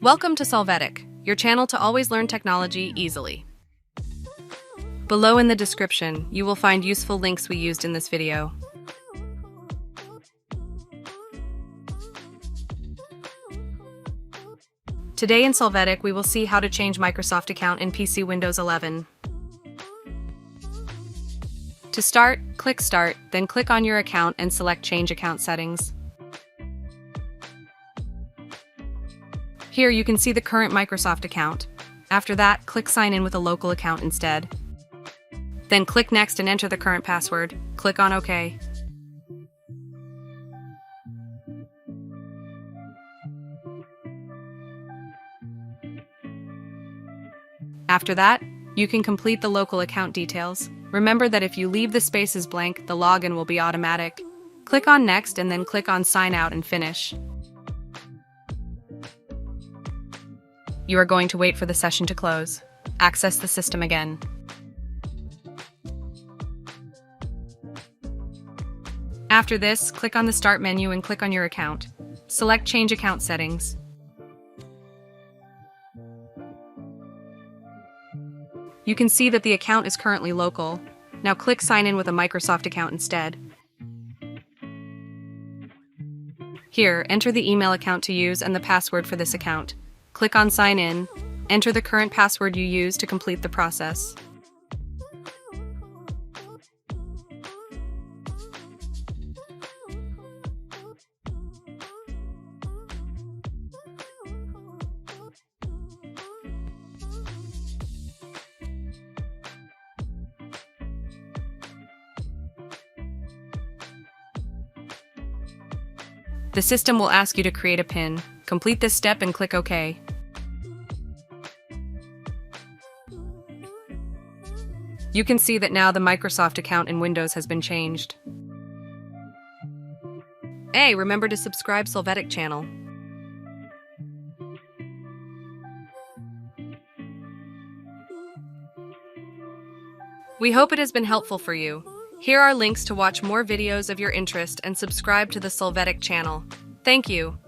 Welcome to Solvetic, your channel to always learn technology easily. Below in the description, you will find useful links we used in this video. Today in Solvetic, we will see how to change Microsoft account in PC Windows 11. To start, click Start, then click on your account and select Change Account Settings. Here you can see the current Microsoft account. After that, click Sign in with a local account instead. Then click Next and enter the current password. Click on OK. After that, you can complete the local account details. Remember that if you leave the spaces blank, the login will be automatic. Click on Next and then click on Sign Out and Finish. You are going to wait for the session to close. Access the system again. After this, click on the Start menu and click on your account. Select Change Account Settings. You can see that the account is currently local. Now click Sign in with a Microsoft account instead. Here, enter the email account to use and the password for this account. Click on Sign in. Enter the current password you use to complete the process. The system will ask you to create a PIN. Complete this step and click OK. You can see that now the Microsoft account in Windows has been changed. Hey, remember to subscribe Solvetic channel. We hope it has been helpful for you. Here are links to watch more videos of your interest and subscribe to the Solvetic channel. Thank you.